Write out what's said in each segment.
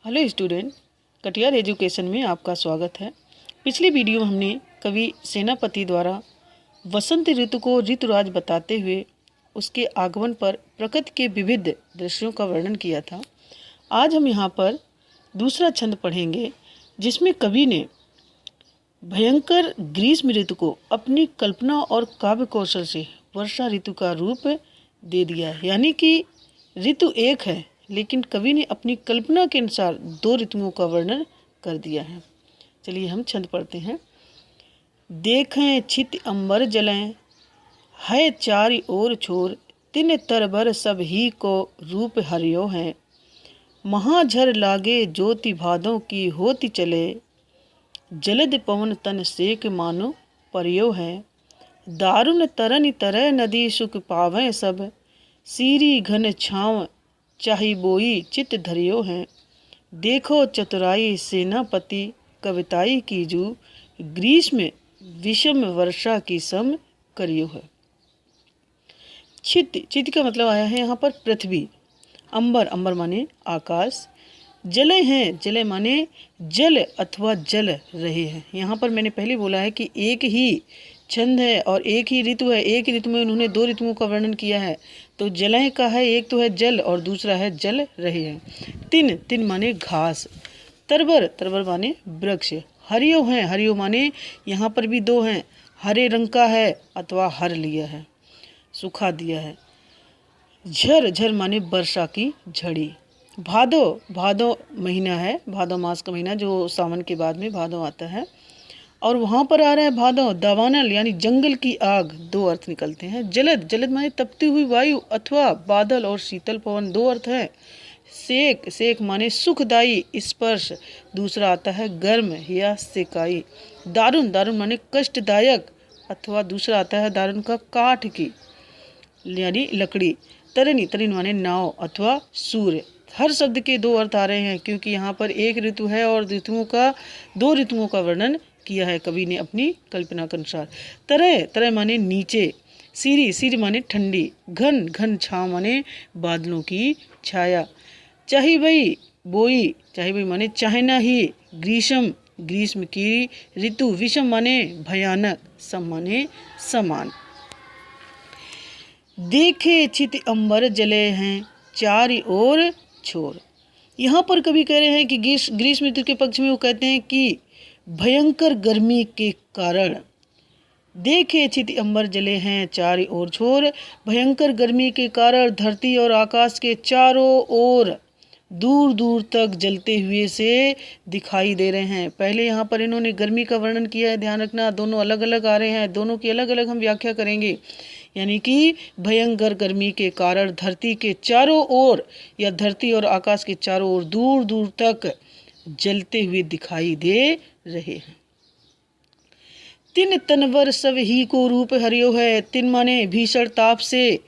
Hello student, Katiyar education में आपका स्वागत है। पिछली वीडियो में हमने कवि सेनापति द्वारा वसंत ऋतु को ऋतुराज बताते हुए उसके आगमन पर प्रकृति के विविध दृश्यों का वर्णन किया था। आज हम यहाँ पर दूसरा छंद पढ़ेंगे जिसमें कवि ने भयंकर ग्रीष्म ऋतु को अपनी कल्पना और काव्य कौशल से वर्षा ऋतु का रूप दे दिया है। यानी कि ऋतु एक है लेकिन कवि ने अपनी कल्पना के अनुसार दो ऋतुओं का वर्णन कर दिया है। चलिए हम छंद पढ़ते हैं। देखें छित अंबर जलें, है चारि ओर छोर, तिन तरबर सब ही को रूप हरियो है। महाझर लागे ज्योति भादों की होती चले, जलद पवन तन सेक मानो परियो है। दारुण तरन तरह नदी सुख पावें सब, सीरी घन छाँव चाही बोई चित धरियो है। देखो चतुराई सेनापति कविताई कीजू, ग्रीष्म विषम वर्षा की सम करियो है। चित चित का मतलब आया है यहाँ पर पृथ्वी। अंबर अंबर माने आकाश। जले हैं जले माने जल अथवा जल रहे हैं। यहाँ पर मैंने पहले बोला है कि एक ही छंद है और एक ही ऋतु है। एक ही ऋतु में उन्होंने दो ऋतुओं का वर्णन किया है। तो जलह का है, एक तो है जल और दूसरा है जल रहे हैं। तिन तिन माने घास। तरबर तरबर माने वृक्ष। हरियो हैं हरियो माने यहाँ पर भी दो हैं, हरे रंग का है अथवा हर लिया है, सुखा दिया है। झर झर माने वर्षा की झड़ी। भादो भादो महीना है, भादो मास का महीना जो सावन के बाद में भादो आता है। और वहाँ पर आ रहा है भादो, दावानल यानी जंगल की आग। दो अर्थ निकलते हैं। जलद जलद माने तपती हुई वायु अथवा बादल और शीतल पवन, दो अर्थ है। सेक सेक माने सुखदायी स्पर्श, दूसरा आता है गर्म या सेकाई। दारुण दारुण माने कष्टदायक अथवा दूसरा आता है दारुण का काठ की यानी लकड़ी। तरनी तरनी माने नाव अथवा सूर्य। हर शब्द के दो अर्थ आ रहे हैं क्योंकि यहाँ पर एक ऋतु है और दो ऋतुओं का वर्णन किया है कवि ने अपनी कल्पना के अनुसार। तरह तरह माने नीचे। सीरी सीरी माने ठंडी। घन घन छाँव माने बादलों की छाया। चाही बई बोई, चाही बई माने चाहना ही। ग्रीष्म ग्रीष्म की ऋतु। विषम माने भयानक। सम माने समान। देखे छित अंबर जले हैं, चारि ओर छोर। यहाँ पर कवि कह रहे हैं कि ग्रीष्म ऋतु के पक्ष में वो कहते हैं कि भयंकर गर्मी के कारण देखे छित अंबर जले हैं चारि ओर छोर। भयंकर गर्मी के कारण धरती और आकाश के चारों ओर दूर दूर तक जलते हुए से दिखाई दे रहे हैं। पहले यहाँ पर इन्होंने गर्मी का वर्णन किया है, ध्यान रखना दोनों अलग अलग आ रहे हैं, दोनों की अलग अलग हम व्याख्या करेंगे। यानी कि भयंकर गर्मी के कारण धरती के चारों ओर या धरती और आकाश के चारों ओर दूर दूर तक जलते हुए दिखाई दे रहे हैं। तिन तनवर सब ही को रूप हरियो है। तिन माने भीषण ताप से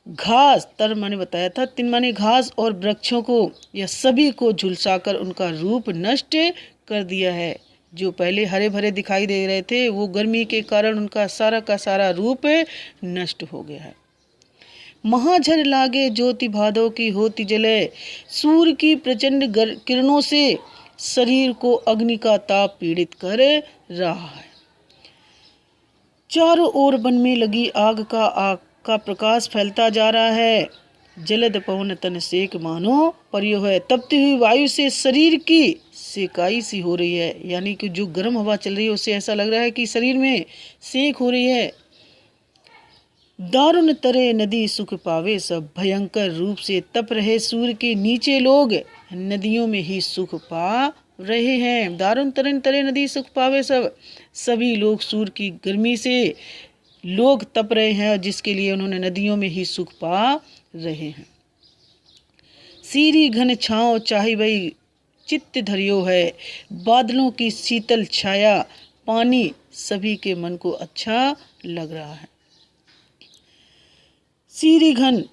घास, तर माने बताया था, तिन माने घास और वृक्षों को या सभी को झुलसाकर उनका रूप नष्ट कर दिया है। जो पहले हरे भरे दिखाई दे रहे थे वो गर्मी के कारण उनका सारा का सारा रूप नष्ट हो गया है। महाझर लागे ज्योति भादों की होती जले। सूर्य की प्रचंड किरणों से शरीर को अग्नि का ताप पीड़ित कर रहा है। चारों ओर वन में लगी आग का प्रकाश फैलता जा रहा है। जलद पवन तन सेक मानो परियो है। तपती हुई वायु से शरीर की सेकाई सी हो रही है। यानी कि जो गर्म हवा चल रही है उससे ऐसा लग रहा है कि शरीर में सेक हो रही है। दारुण तरे नदी सुख पावे सब। भयंकर रूप से तप रहे सूर्य के नीचे लोग नदियों में ही सुख पा रहे हैं। दारुण तरे तरे नदी सुख पावे सब। सभी लोग सूर्य की गर्मी से लोग तप रहे हैं और जिसके लिए उन्होंने नदियों में ही सुख पा रहे हैं। सीरी घन छाँव चाही बई चित्त धरियो है। बादलों की शीतल छाया, पानी सभी के मन को अच्छा लग रहा है। सीरी घन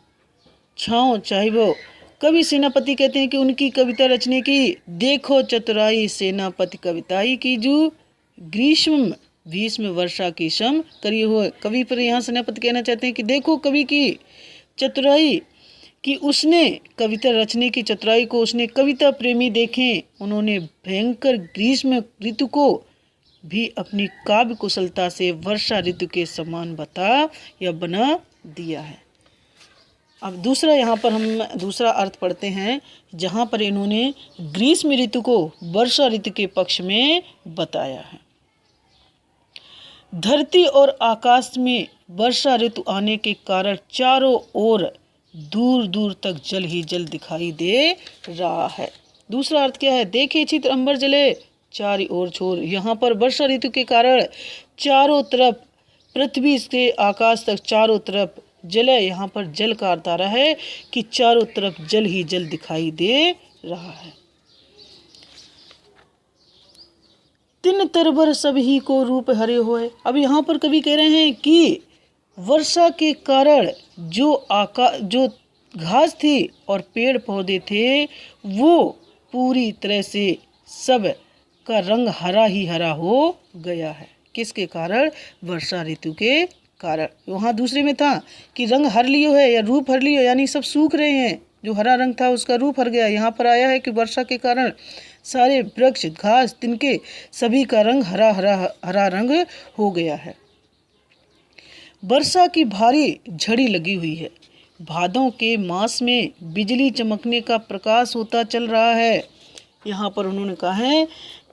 छाँव चाहे वो कवि सेनापति कहते हैं कि उनकी कविता रचने की देखो चतुराई सेनापति कविताई कीजू, ग्रीष्म भीष्म वर्षा की सम करिए हो। कवि पर यहाँ सेनापति कहना चाहते हैं कि देखो कवि की चतुराई कि उसने कविता रचने की चतुराई को उसने कविता प्रेमी देखें, उन्होंने भयंकर ग्रीष्म ऋतु को भी अपनी काव्य कुशलता से वर्षा ऋतु के समान बता या बना दिया है। अब दूसरा यहाँ पर हम दूसरा अर्थ पढ़ते हैं, जहाँ पर इन्होंने ग्रीष्म ऋतु को वर्षा ऋतु के पक्ष में बताया है। धरती और आकाश में वर्षा ऋतु आने के कारण चारों ओर दूर दूर तक जल ही जल दिखाई दे रहा है। दूसरा अर्थ क्या है, देखे चित्र अंबर जले चारों ओर छोर। यहाँ पर वर्षा ऋतु के कारण चारों तरफ पृथ्वी से आकाश तक चारों तरफ जल है। यहाँ पर जल का अर्थ आ रहा है कि चारों तरफ जल ही जल दिखाई दे रहा है। तिन तरबर सभी को रूप हरे होए। अब यहाँ पर कवि कह रहे हैं कि वर्षा के कारण जो घास थी और पेड़ पौधे थे वो पूरी तरह से सब का रंग हरा ही हरा हो गया है। किसके कारण? वर्षा ऋतु के कारण। वहाँ दूसरे में था कि रंग हर लियो है या रूप हर लियो, यानी सब सूख रहे हैं, जो हरा रंग था उसका रूप हर गया। यहाँ पर आया है कि वर्षा के कारण सारे वृक्ष घास तिनके सभी का रंग हरा रंग हो गया है। वर्षा की भारी झड़ी लगी हुई है। भादों के मास में बिजली चमकने का प्रकाश होता चल रहा है। यहाँ पर उन्होंने कहा है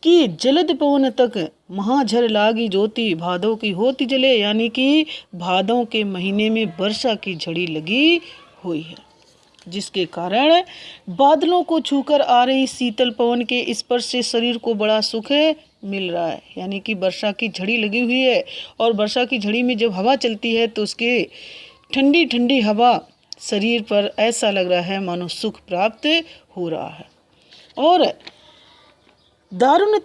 कि जलद पवन तक महाझर लागी ज्योति भादों की होती जले, यानी कि भादों के महीने में वर्षा की झड़ी लगी हुई है, जिसके कारण बादलों को छूकर आ रही शीतल पवन के स्पर्श से शरीर को बड़ा सुख मिल रहा है। यानी कि वर्षा की झड़ी लगी हुई है और वर्षा की झड़ी में जब हवा चलती है तो उसके ठंडी ठंडी हवा शरीर पर ऐसा लग रहा है मानो सुख प्राप्त हो रहा है। और दारुण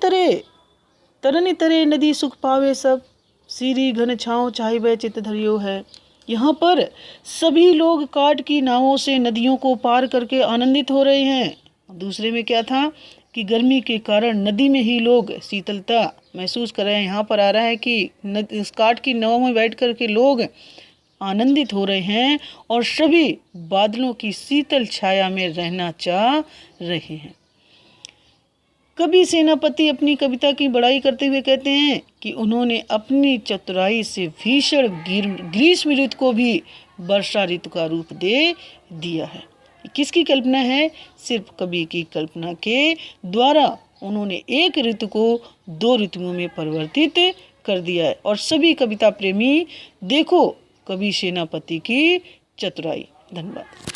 तरन तरे नदी सुख पावे सब, सीरी घन छाँव चाहिए चित धरियो है। यहाँ पर सभी लोग काठ की नावों से नदियों को पार करके आनंदित हो रहे हैं। दूसरे में क्या था कि गर्मी के कारण नदी में ही लोग शीतलता महसूस कर रहे हैं। यहाँ पर आ रहा है कि काठ की नाव में बैठ कर के लोग आनंदित हो रहे हैं और सभी बादलों की शीतल छाया में रहना चाह रहे हैं। कवि सेनापति अपनी कविता की बड़ाई करते हुए कहते हैं कि उन्होंने अपनी चतुराई से भीषण ग्रीष्म ऋतु को भी वर्षा ऋतु का रूप दे दिया है। किसकी कल्पना है? सिर्फ कवि की कल्पना के द्वारा उन्होंने एक ऋतु को दो ऋतुओं में परिवर्तित कर दिया है। और सभी कविता प्रेमी देखो कवि सेनापति की चतुराई। धन्यवाद।